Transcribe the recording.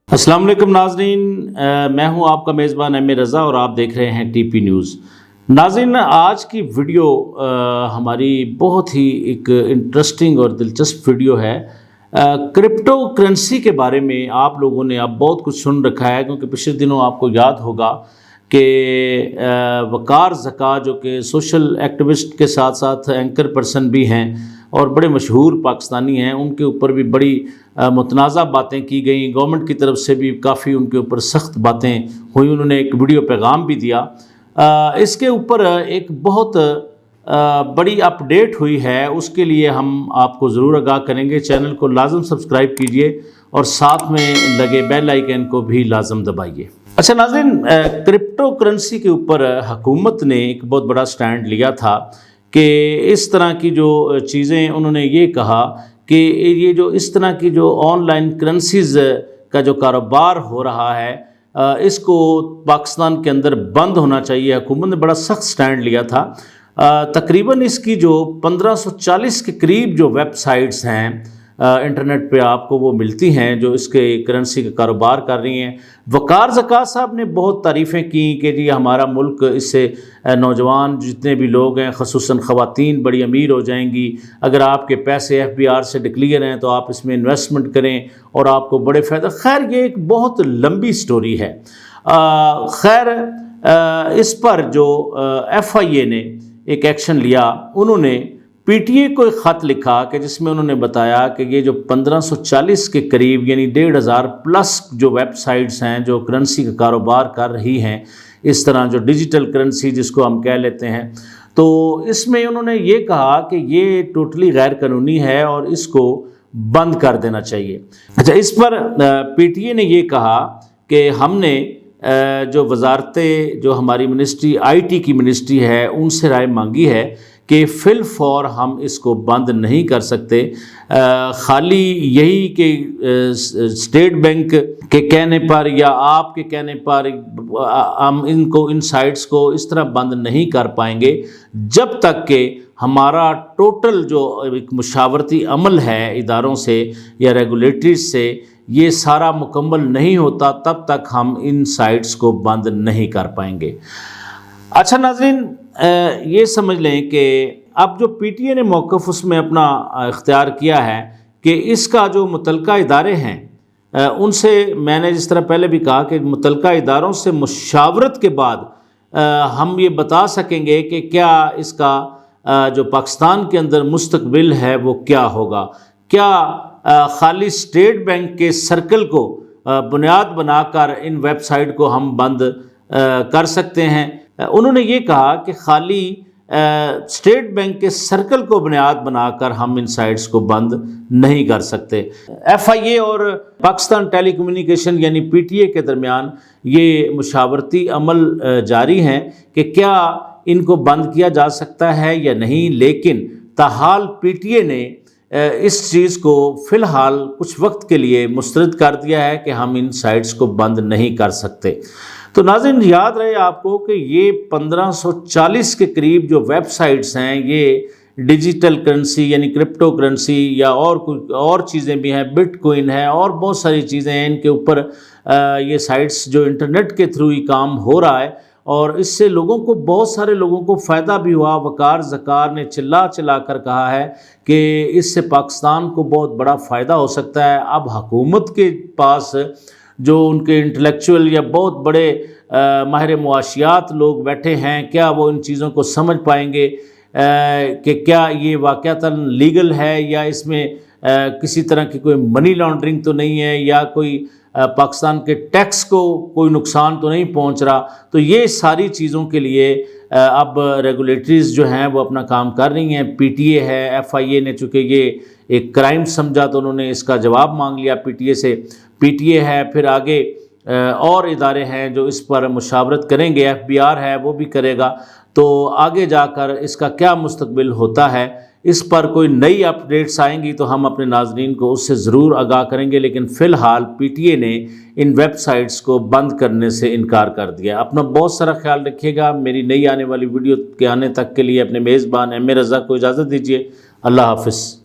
अस्सलाम वालेकुम नाज़रीन, मैं हूं आपका मेज़बान एम ए रज़ा और आप देख रहे हैं टीपी न्यूज़। नाज़रीन, आज की वीडियो हमारी बहुत ही एक इंटरेस्टिंग और दिलचस्प वीडियो है। क्रिप्टो करेंसी के बारे में आप लोगों ने अब बहुत कुछ सुन रखा है, क्योंकि पिछले दिनों आपको याद होगा कि वक़ार ज़का जो कि सोशल एक्टिविस्ट के साथ साथ एंकर पर्सन भी हैं और बड़े मशहूर पाकिस्तानी हैं, उनके ऊपर भी बड़ी मुतनाज़ा बातें की गई। गवर्नमेंट की तरफ से भी काफ़ी उनके ऊपर सख्त बातें हुई। उन्होंने एक वीडियो पैगाम भी दिया। इसके ऊपर एक बहुत बड़ी अपडेट हुई है, उसके लिए हम आपको ज़रूर आगाह करेंगे। चैनल को लाजम सब्सक्राइब कीजिए और साथ में लगे बेल आइकन को भी लाजम दबाइए। अच्छा नाज़रीन, क्रिप्टो करेंसी के ऊपर हुकूमत ने एक बहुत बड़ा स्टैंड लिया था कि इस तरह की जो चीज़ें, उन्होंने ये कहा कि ये जो इस तरह की जो ऑनलाइन करेंसीज़ का जो कारोबार हो रहा है, इसको पाकिस्तान के अंदर बंद होना चाहिए। हुकूमत ने बड़ा सख्त स्टैंड लिया था। तकरीबन इसकी जो 1540 के करीब जो वेबसाइट्स हैं इंटरनेट पे आपको वो मिलती हैं जो इसके करेंसी का कारोबार कर रही हैं। वक़ार ज़का साहब ने बहुत तारीफ़ें की कि जी हमारा मुल्क, इससे नौजवान जितने भी लोग हैं, ख़ुसूसन ख़वातीन बड़ी अमीर हो जाएंगी। अगर आपके पैसे FBR से डिक्लेयर हैं तो आप इसमें इन्वेस्टमेंट करें और आपको बड़े फ़ायदा। खैर ये एक बहुत लंबी स्टोरी है। खैर इस पर जो FIA ने एक एक्शन लिया, उन्होंने PTA को एक ख़त लिखा कि जिसमें उन्होंने बताया कि ये जो 1540 के करीब यानी 1500 प्लस जो वेबसाइट्स हैं जो करेंसी का कारोबार कर रही हैं, इस तरह जो डिजिटल करेंसी जिसको हम कह लेते हैं, तो इसमें उन्होंने ये कहा कि ये टोटली गैर कानूनी है और इसको बंद कर देना चाहिए। अच्छा, इस पर PTA ने ये कहा कि हमने जो वजारतें, जो हमारी मिनिस्ट्री IT की मिनिस्ट्री है, उनसे राय मांगी है कि फिल फॉर हम इसको बंद नहीं कर सकते। खाली यही कि स्टेट बैंक के कहने पर या आपके कहने पर हम इन साइट्स को इस तरह बंद नहीं कर पाएंगे जब तक कि हमारा टोटल जो एक मुशावरती अमल है इदारों से या रेगुलेटरीज से, ये सारा मुकम्मल नहीं होता, तब तक हम इन साइट्स को बंद नहीं कर पाएंगे। अच्छा नाज़रीन, ये समझ लें कि अब जो PTA ने मौक़िफ़ उसमें अपना इख्तियार किया है कि इसका जो मुतल्लिका इदारे हैं उनसे, मैंने जिस तरह पहले भी कहा कि मुतल्लिका इदारों से मुशावरत के बाद हम ये बता सकेंगे कि क्या इसका जो पाकिस्तान के अंदर मुस्तकबिल है वो क्या होगा। क्या खाली स्टेट बैंक के सर्कल को बुनियाद बनाकर इन वेबसाइट को हम बंद कर सकते हैं। उन्होंने ये कहा कि खाली स्टेट बैंक के सर्कल को बुनियाद बनाकर हम इन साइट्स को बंद नहीं कर सकते। FIA और पाकिस्तान टेली कम्युनिकेशन यानी PTA के दरमियान ये मुशावरती अमल जारी हैं कि क्या इनको बंद किया जा सकता है या नहीं, लेकिन ताहाल PTA ने इस चीज़ को फ़िलहाल कुछ वक्त के लिए मुस्तरद कर दिया है कि हम इन साइट्स को बंद नहीं कर सकते। तो नाज़रीन, याद रहे आपको कि ये 1540 के करीब जो वेबसाइट्स हैं, ये डिजिटल करेंसी यानी क्रिप्टो करेंसी या और कुछ और चीज़ें भी हैं, बिटकॉइन है और बहुत सारी चीज़ें हैं, इनके ऊपर ये साइट्स जो इंटरनेट के थ्रू ही काम हो रहा है और इससे लोगों को, बहुत सारे लोगों को फ़ायदा भी हुआ। वक़ार ज़का ने चिल्ला चिल्ला कर कहा है कि इससे पाकिस्तान को बहुत बड़ा फ़ायदा हो सकता है। अब हुकूमत के पास जो उनके इंटेलेक्चुअल या बहुत बड़े माहिर मुआशियात लोग बैठे हैं, क्या वो इन चीज़ों को समझ पाएंगे कि क्या ये वाक़यातन लीगल है या इसमें किसी तरह की कोई मनी लॉन्ड्रिंग तो नहीं है या कोई पाकिस्तान के टैक्स को कोई नुकसान तो नहीं पहुंच रहा। तो ये सारी चीज़ों के लिए अब रेगुलेटरीज जो हैं वो अपना काम कर रही हैं। PTA है, FIA ने चूँकि ये एक क्राइम समझा तो उन्होंने इसका जवाब मांग लिया PTA से। PTA है, फिर आगे और इदारे हैं जो इस पर मुशावरत करेंगे, FBR है वो भी करेगा। तो आगे जाकर इसका क्या मुस्तकबिल होता है, इस पर कोई नई अपडेट्स आएंगी तो हम अपने नाज़रीन को उससे ज़रूर आगाह करेंगे। लेकिन फ़िलहाल PTA ने इन वेबसाइट्स को बंद करने से इनकार कर दिया। अपना बहुत सारा ख्याल रखिएगा। मेरी नई आने वाली वीडियो के आने तक के लिए अपने मेज़बान एम ए रज़ा को इजाज़त दीजिए। अल्लाह हाफ़िज़।